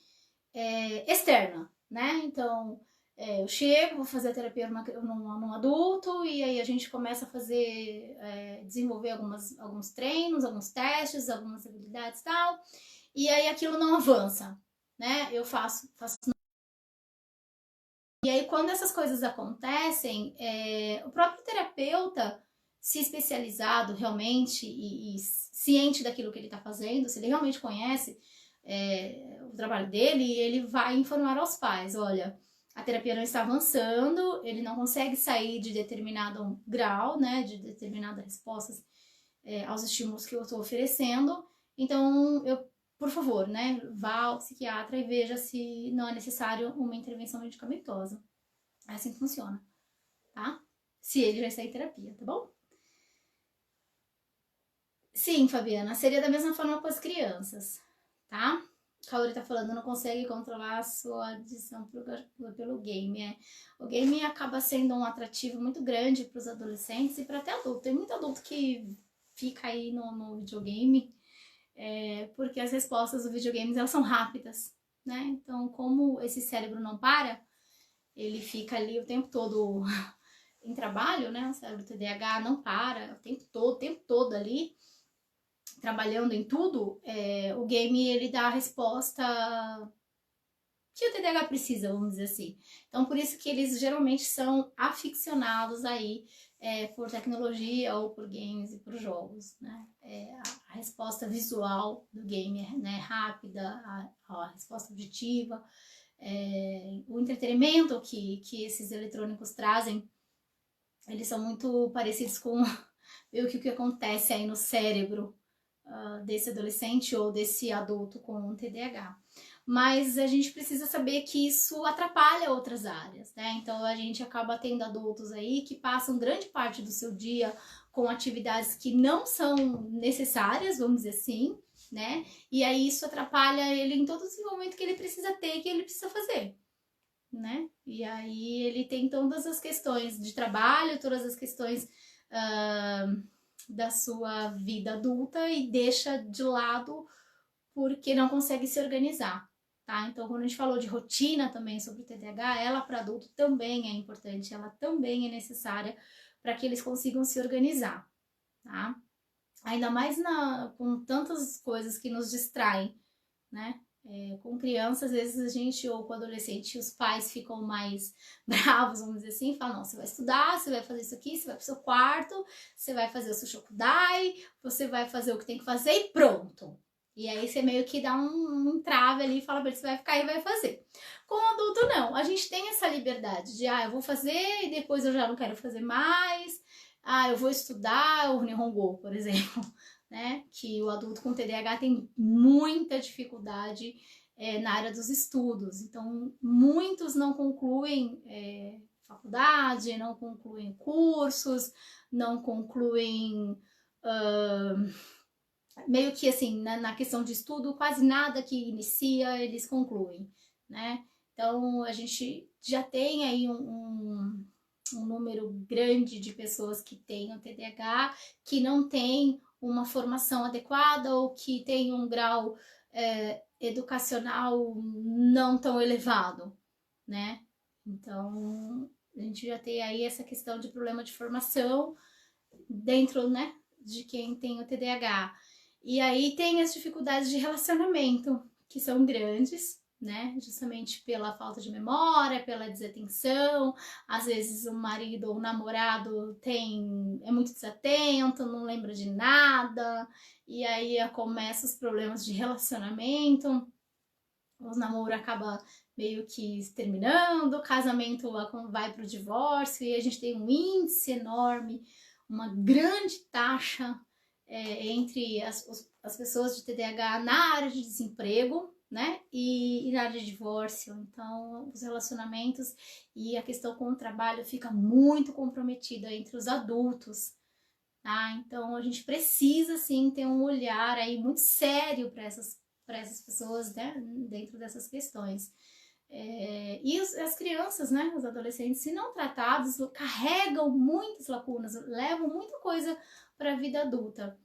externa, né? Então, eu chego, vou fazer a terapia num adulto, e aí a gente começa a fazer, desenvolver alguns treinos, alguns testes, algumas habilidades e tal, e aí aquilo não avança, né? Eu faço. E aí, quando essas coisas acontecem, o próprio terapeuta, se especializado realmente e ciente daquilo que ele está fazendo, se ele realmente conhece o trabalho dele, ele vai informar aos pais, olha, a terapia não está avançando, ele não consegue sair de determinado grau, né, de determinadas respostas aos estímulos que eu estou oferecendo, então por favor, né, vá ao psiquiatra e veja se não é necessário uma intervenção medicamentosa. É assim que funciona, tá? Se ele já está em terapia, tá bom? Sim, Fabiana, seria da mesma forma com as crianças, tá? Kaori tá falando, não consegue controlar a sua adição pelo game. O game acaba sendo um atrativo muito grande para os adolescentes e para até adulto. Tem muito adulto que fica aí no videogame, porque as respostas dos videogames elas são rápidas, né? Então, como esse cérebro não para, ele fica ali o tempo todo em trabalho, né? O cérebro TDAH não para o tempo todo ali, trabalhando em tudo. O game, ele dá a resposta que o TDAH precisa, vamos dizer assim. Então, por isso que eles geralmente são aficionados aí por tecnologia ou por games e por jogos, né? A resposta visual do game é, né, rápida, a resposta auditiva, o entretenimento que esses eletrônicos trazem, eles são muito parecidos com o que acontece aí no cérebro desse adolescente ou desse adulto com TDAH. Mas a gente precisa saber que isso atrapalha outras áreas, né? Então a gente acaba tendo adultos aí que passam grande parte do seu dia com atividades que não são necessárias, vamos dizer assim, né? E aí isso atrapalha ele em todo o desenvolvimento que ele precisa ter, que ele precisa fazer, né? E aí ele tem todas as questões de trabalho, todas as questões da sua vida adulta e deixa de lado porque não consegue se organizar, tá? Então, quando a gente falou de rotina também sobre o TDAH, ela para adulto também é importante, ela também é necessária para que eles consigam se organizar, tá? Ainda mais com tantas coisas que nos distraem, né? Com criança, às vezes a gente, ou com adolescente, os pais ficam mais bravos, vamos dizer assim, falam, não, você vai estudar, você vai fazer isso aqui, você vai pro seu quarto, você vai fazer o seu shokudai, você vai fazer o que tem que fazer e pronto. E aí você meio que dá um entrave ali e fala pra ele, você vai ficar e vai fazer. Com o adulto, não. A gente tem essa liberdade de, eu vou fazer e depois eu já não quero fazer mais. Eu vou estudar o Nihongo, por exemplo. Né, que o adulto com TDAH tem muita dificuldade na área dos estudos. Então, muitos não concluem faculdade, não concluem cursos, não concluem... meio que assim, na questão de estudo, quase nada que inicia, eles concluem, né? Então, a gente já tem aí um número grande de pessoas que têm o TDAH, que não tem uma formação adequada ou que tem um grau educacional não tão elevado, né? Então, a gente já tem aí essa questão de problema de formação dentro, né, de quem tem o TDAH. E aí tem as dificuldades de relacionamento, que são grandes, né? Justamente pela falta de memória, pela desatenção. Às vezes o marido ou o namorado é muito desatento, não lembra de nada, e aí começam os problemas de relacionamento. O namoro acaba meio que terminando, o casamento vai para o divórcio, e a gente tem um índice enorme, uma grande taxa entre as pessoas de TDAH na área de desemprego, né, e na área de divórcio. Então, os relacionamentos e a questão com o trabalho fica muito comprometida entre os adultos, tá? Então, a gente precisa, sim, ter um olhar aí muito sério para essas pessoas, né, dentro dessas questões. E as crianças, né, os adolescentes, se não tratados, carregam muitas lacunas, levam muita coisa para a vida adulta.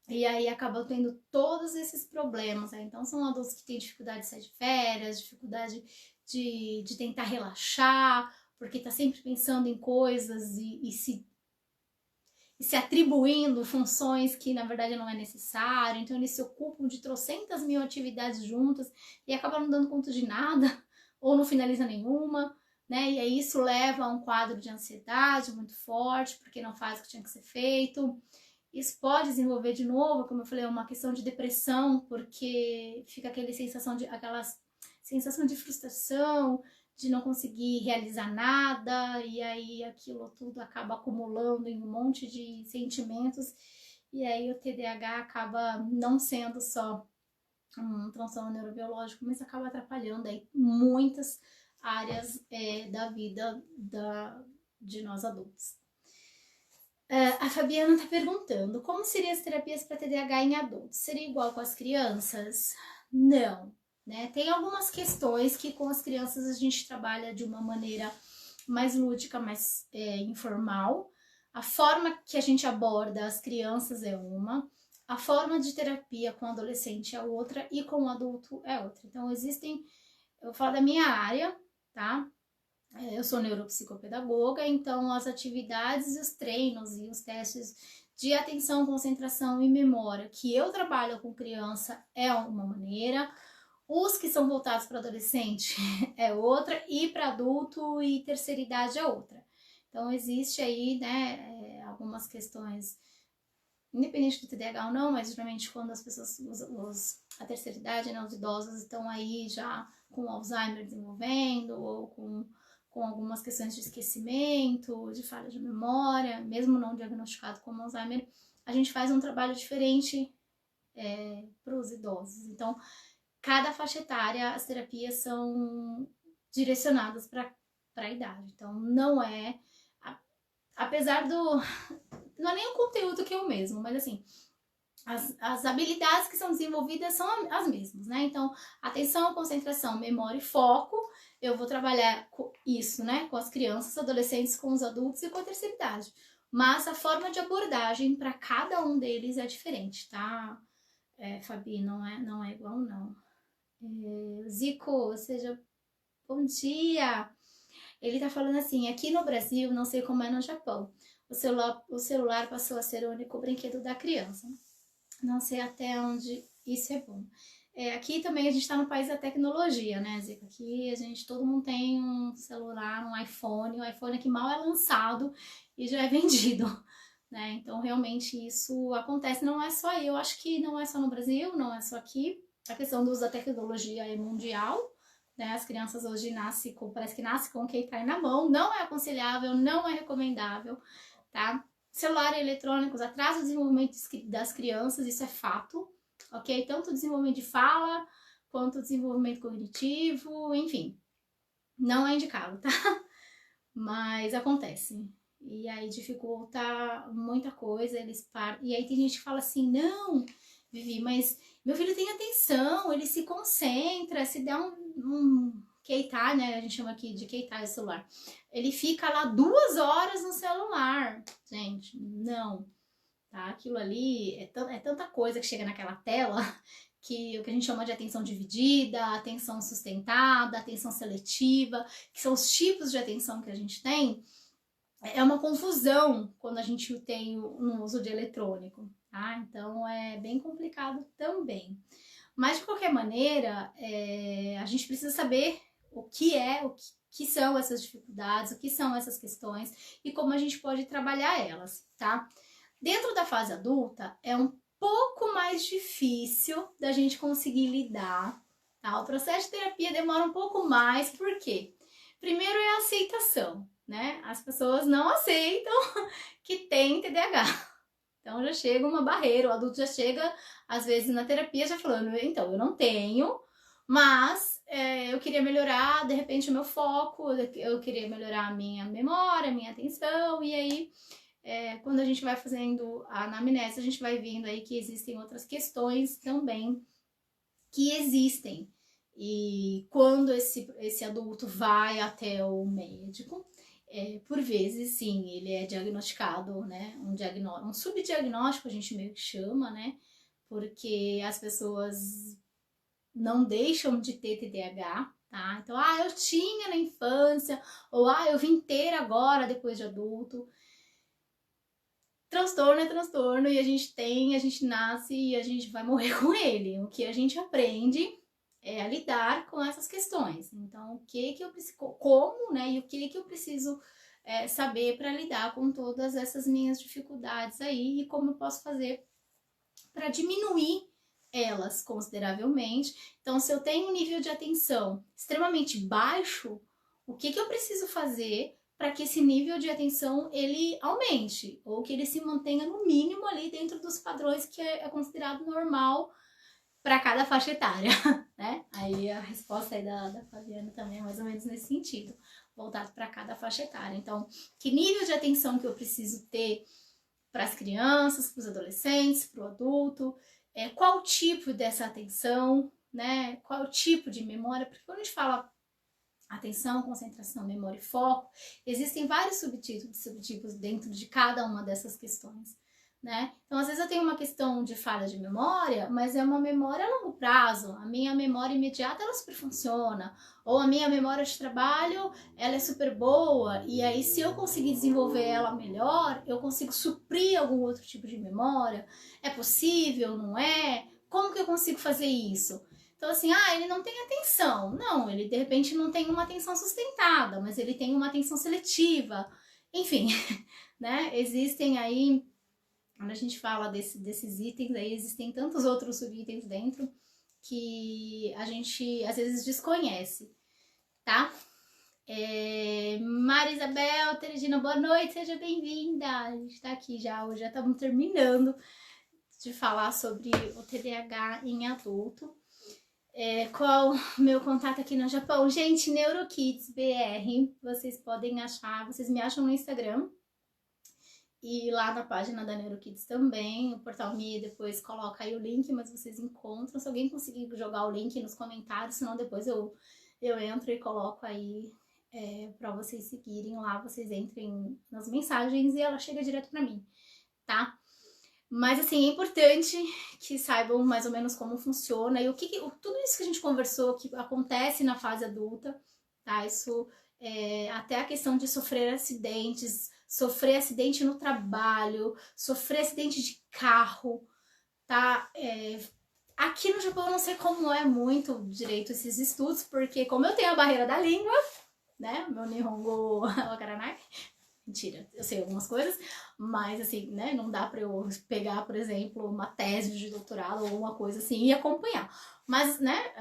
E aí acabam tendo todos esses problemas, né? Então são adultos que têm dificuldade de sair de férias, dificuldade de tentar relaxar, porque tá sempre pensando em coisas e se atribuindo funções que na verdade não é necessário. Então eles se ocupam de trocentas mil atividades juntas e acabam não dando conta de nada, ou não finaliza nenhuma, né? E aí isso leva a um quadro de ansiedade muito forte, porque não faz o que tinha que ser feito. Isso pode desenvolver de novo, como eu falei, uma questão de depressão, porque fica aquela sensação de frustração, de não conseguir realizar nada, e aí aquilo tudo acaba acumulando em um monte de sentimentos, e aí o TDAH acaba não sendo só um transtorno neurobiológico, mas acaba atrapalhando aí muitas áreas da vida de nós adultos. A Fabiana está perguntando, como seriam as terapias para TDAH em adultos? Seria igual com as crianças? Não, né? Tem algumas questões que com as crianças a gente trabalha de uma maneira mais lúdica, mais informal. A forma que a gente aborda as crianças é uma, a forma de terapia com o adolescente é outra e com o adulto é outra. Então existem, eu vou falar da minha área, tá? Eu sou neuropsicopedagoga, então as atividades, os treinos e os testes de atenção, concentração e memória que eu trabalho com criança é uma maneira, os que são voltados para adolescente é outra, e para adulto e terceira idade é outra. Então existe aí, né, algumas questões, independente do TDAH ou não, mas geralmente quando as pessoas, a terceira idade, né, os idosos estão aí já com Alzheimer desenvolvendo, ou com algumas questões de esquecimento, de falha de memória, mesmo não diagnosticado como Alzheimer, a gente faz um trabalho diferente para os idosos. Então, cada faixa etária, as terapias são direcionadas para a idade. Então, não é... Apesar do... Não é nem o conteúdo que é o mesmo, mas assim... As habilidades que são desenvolvidas são as mesmas, né? Então, atenção, concentração, memória e foco, eu vou trabalhar isso, né? Com as crianças, adolescentes, com os adultos e com a terceira idade. mas a forma de abordagem para cada um deles é diferente, tá? Fabi, não é igual, não. Zico, seja bom dia. Ele tá falando assim, aqui no Brasil, não sei como é no Japão, o celular passou a ser o único brinquedo da criança. Não sei até onde isso é bom. Aqui também a gente tá no país da tecnologia, né, Zico? Aqui todo mundo tem um celular, um iPhone, o iPhone que mal é lançado e já é vendido, né? Então realmente isso acontece, não é só eu, acho que não é só no Brasil, não é só aqui. A questão do uso da tecnologia é mundial, né? As crianças hoje parece que nascem com o Keitai na mão, não é aconselhável, não é recomendável, tá? Celular e eletrônicos atrasam o desenvolvimento das crianças, isso é fato, ok? Tanto o desenvolvimento de fala, quanto o desenvolvimento cognitivo, enfim, não é indicado, tá? Mas acontece. E aí dificulta muita coisa, e aí tem gente que fala assim, não, Vivi, mas meu filho tem atenção, ele se concentra, se der um Keitai, né, a gente chama aqui de Keitai o celular, ele fica lá 2 horas no celular, gente, não, tá, aquilo ali é tanta coisa que chega naquela tela, que o que a gente chama de atenção dividida, atenção sustentada, atenção seletiva, que são os tipos de atenção que a gente tem, é uma confusão quando a gente tem no uso de eletrônico, tá? Então é bem complicado também. Mas de qualquer maneira, a gente precisa saber o que são essas dificuldades, o que são essas questões e como a gente pode trabalhar elas, tá? Dentro da fase adulta é um pouco mais difícil da gente conseguir lidar, tá? O processo de terapia demora um pouco mais, por quê? Primeiro é a aceitação, né? As pessoas não aceitam que tem TDAH. Então já chega uma barreira, o adulto já chega, às vezes, na terapia já falando, então, eu não tenho, mas eu queria melhorar, de repente, o meu foco, eu queria melhorar a minha memória, a minha atenção, e aí, quando a gente vai fazendo a anamnese, a gente vai vendo aí que existem outras questões também que existem. E quando esse adulto vai até o médico, por vezes, sim, ele é diagnosticado, né? Um subdiagnóstico, a gente meio que chama, né? Porque as pessoas não deixam de ter TDAH, tá? Então, eu tinha na infância, ou eu vim ter agora, depois de adulto. Transtorno é transtorno e a gente nasce e a gente vai morrer com ele. O que a gente aprende é a lidar com essas questões. Então, o que eu preciso, como, né? E o que eu preciso saber para lidar com todas essas minhas dificuldades aí e como eu posso fazer para diminuir elas consideravelmente. Então, se eu tenho um nível de atenção extremamente baixo, o que eu preciso fazer para que esse nível de atenção ele aumente ou que ele se mantenha no mínimo ali dentro dos padrões que é considerado normal para cada faixa etária, né? Aí a resposta aí da Fabiana também é mais ou menos nesse sentido, voltado para cada faixa etária. Então, que nível de atenção que eu preciso ter para as crianças, para os adolescentes, para o adulto, qual tipo dessa atenção, né? Qual o tipo de memória, porque quando a gente fala atenção, concentração, memória e foco, existem vários subtipos dentro de cada uma dessas questões, né? Então, às vezes eu tenho uma questão de falha de memória, mas é uma memória a longo prazo. A minha memória imediata, ela super funciona. Ou a minha memória de trabalho, ela é super boa. E aí, se eu conseguir desenvolver ela melhor, eu consigo suprir algum outro tipo de memória. É possível, não é? Como que eu consigo fazer isso? Então, assim, ele não tem atenção. Não, ele de repente não tem uma atenção sustentada, mas ele tem uma atenção seletiva. Enfim, né? Existem aí, quando a gente fala desses itens, aí existem tantos outros subitens dentro que a gente às vezes desconhece, tá? Marisabel, Teresina, boa noite, seja bem-vinda. A gente tá aqui já, hoje já estamos terminando de falar sobre o TDAH em adulto. Qual meu contato aqui no Japão? Gente, NeuroKids BR, vocês podem achar, vocês me acham no Instagram e lá na página da NeuroKids também, o Portal Me depois coloca aí o link, mas vocês encontram, se alguém conseguir jogar o link nos comentários, senão depois eu entro e coloco aí para vocês seguirem lá, vocês entrem nas mensagens e ela chega direto para mim, tá? Mas assim, é importante que saibam mais ou menos como funciona e tudo isso que a gente conversou que acontece na fase adulta, tá? Isso até a questão de sofrer acidente no trabalho, sofrer acidente de carro, tá? Aqui no Japão eu não sei como é muito direito esses estudos, porque como eu tenho a barreira da língua, né? Meu Nihongo Wakaranai. Mentira, eu sei algumas coisas, mas assim, né? Não dá pra eu pegar, por exemplo, uma tese de doutorado ou uma coisa assim e acompanhar. Mas, né,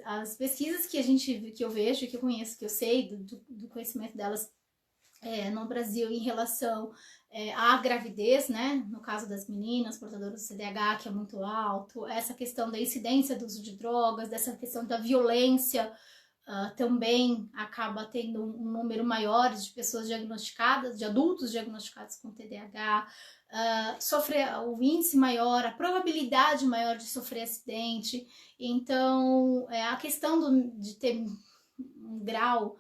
as pesquisas que eu vejo, que eu conheço, que eu sei do conhecimento delas no Brasil em relação à gravidez, né? No caso das meninas portadoras do CDH, que é muito alto, essa questão da incidência do uso de drogas, dessa questão da violência. Também acaba tendo um número maior de pessoas diagnosticadas, de adultos diagnosticados com TDAH, sofrer o índice maior, a probabilidade maior de sofrer acidente. Então, a questão de ter um grau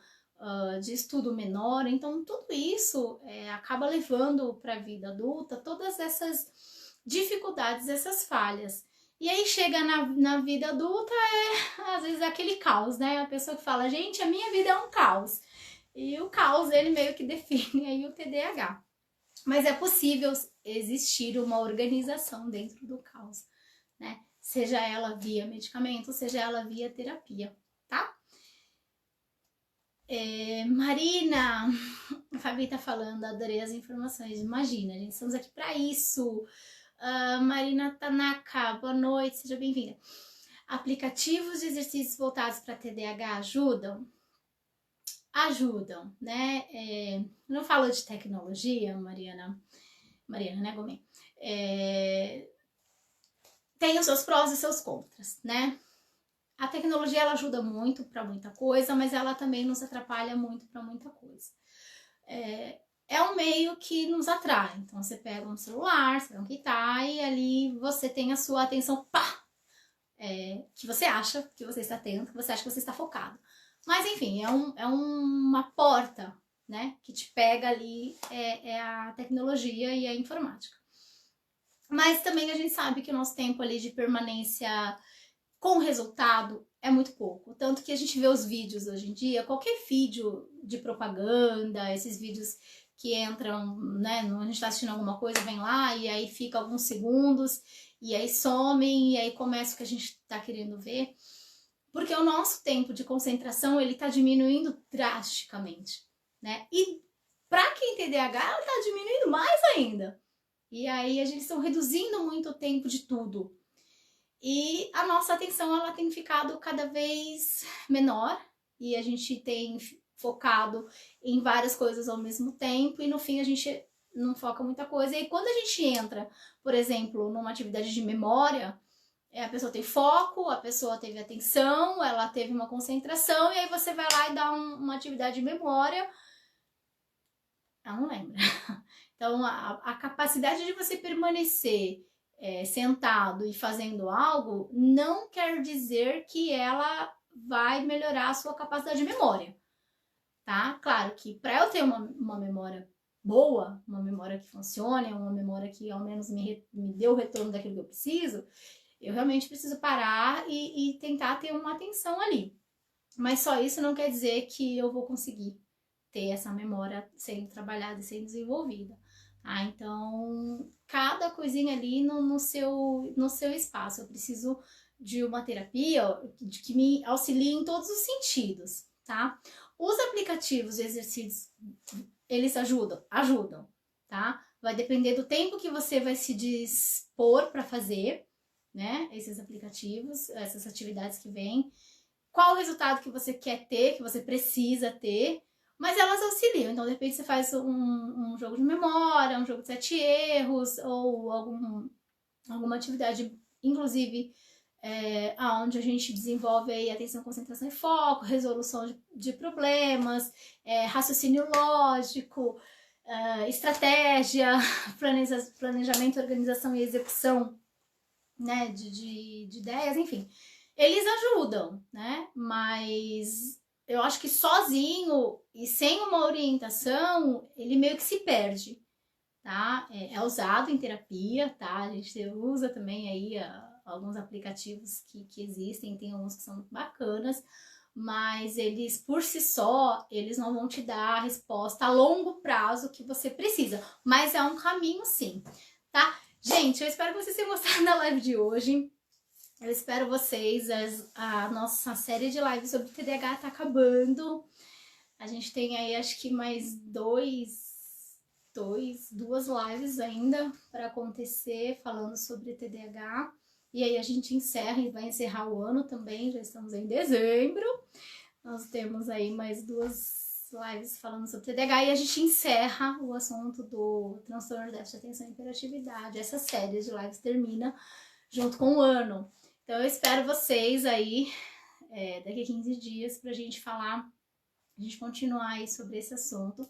de estudo menor, então tudo isso acaba levando para a vida adulta todas essas dificuldades, essas falhas. E aí chega na vida adulta, às vezes aquele caos, né? A pessoa que fala, gente, a minha vida é um caos. E o caos, ele meio que define aí o TDAH. Mas é possível existir uma organização dentro do caos, né? Seja ela via medicamento, seja ela via terapia, tá? Marina, a Fabi tá falando, adorei as informações. Imagina, gente, estamos aqui para isso. Marina Tanaka, boa noite, seja bem-vinda. Aplicativos de exercícios voltados para TDAH ajudam? Ajudam, né? Não falo de tecnologia, Mariana, né, Gomes? Tem os seus prós e seus contras, né? A tecnologia ela ajuda muito para muita coisa, mas ela também nos atrapalha muito para muita coisa. É um meio que nos atrai. Então você pega um celular, você pega um guitarra e ali você tem a sua atenção, pá! Que você acha que você está tendo, que você acha que você está focado. Mas enfim, é uma porta, né? Que te pega ali, a tecnologia e a informática. Mas também a gente sabe que o nosso tempo ali de permanência com resultado é muito pouco. Tanto que a gente vê os vídeos hoje em dia, qualquer vídeo de propaganda, esses vídeos que entram, né, a gente tá assistindo alguma coisa, vem lá e aí fica alguns segundos e aí somem e aí começa o que a gente tá querendo ver. Porque o nosso tempo de concentração, ele tá diminuindo drasticamente, né? E para quem tem TDAH, ela tá diminuindo mais ainda. E aí a gente está reduzindo muito o tempo de tudo. E a nossa atenção, ela tem ficado cada vez menor e a gente tem focado em várias coisas ao mesmo tempo e no fim a gente não foca muita coisa. E quando a gente entra, por exemplo, numa atividade de memória, a pessoa tem foco, a pessoa teve atenção, ela teve uma concentração e aí você vai lá e dá uma atividade de memória, ela não lembra. Então a capacidade de você permanecer sentado e fazendo algo não quer dizer que ela vai melhorar a sua capacidade de memória, tá? Claro que para eu ter uma memória boa, uma memória que funcione, uma memória que ao menos me dê o retorno daquilo que eu preciso, eu realmente preciso parar e tentar ter uma atenção ali. Mas só isso não quer dizer que eu vou conseguir ter essa memória sendo trabalhada e sendo desenvolvida. Então, cada coisinha ali no seu espaço. Eu preciso de uma terapia que me auxilie em todos os sentidos, tá? Os aplicativos de exercícios, eles ajudam? Ajudam, tá? Vai depender do tempo que você vai se dispor para fazer, né? Esses aplicativos, essas atividades que vêm. Qual o resultado que você quer ter, que você precisa ter, mas elas auxiliam. Então, de repente, você faz um jogo de memória, um jogo de 7 erros, ou alguma atividade, inclusive, onde a gente desenvolve aí atenção, concentração e foco, resolução de problemas, raciocínio lógico, estratégia, planejamento, organização e execução, né, de ideias, enfim. Eles ajudam, né, mas eu acho que sozinho e sem uma orientação, ele meio que se perde, tá? É usado em terapia, tá? A gente usa também aí alguns aplicativos que existem, tem alguns que são bacanas, mas eles, por si só, eles não vão te dar a resposta a longo prazo que você precisa, mas é um caminho sim, tá? Gente, eu espero que vocês tenham gostado da live de hoje. Eu espero vocês. A nossa série de lives sobre TDAH tá acabando. A gente tem aí, acho que mais duas lives ainda para acontecer falando sobre TDAH. E aí a gente encerra e vai encerrar o ano também. Já estamos em dezembro. Nós temos aí mais duas lives falando sobre TDAH e a gente encerra o assunto do transtorno de déficit de atenção e hiperatividade. Essa série de lives termina junto com o ano. Então eu espero vocês aí daqui a 15 dias pra gente falar, a gente continuar aí sobre esse assunto.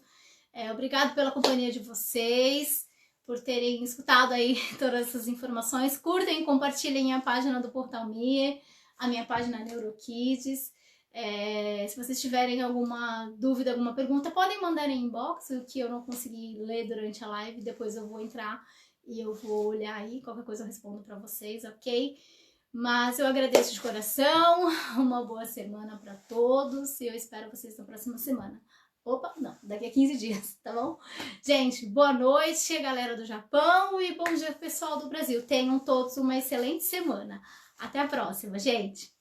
Obrigado pela companhia de vocês, por terem escutado aí todas essas informações. Curtem e compartilhem a página do Portal Me, a minha página NeuroKids. Se vocês tiverem alguma dúvida, alguma pergunta, podem mandar em inbox, o que eu não consegui ler durante a live, depois eu vou entrar e eu vou olhar aí, qualquer coisa eu respondo para vocês, ok? Mas eu agradeço de coração, uma boa semana para todos e eu espero vocês na próxima semana. Opa, não, daqui a 15 dias, tá bom? Gente, boa noite, galera do Japão, e bom dia, pessoal do Brasil. Tenham todos uma excelente semana. Até a próxima, gente!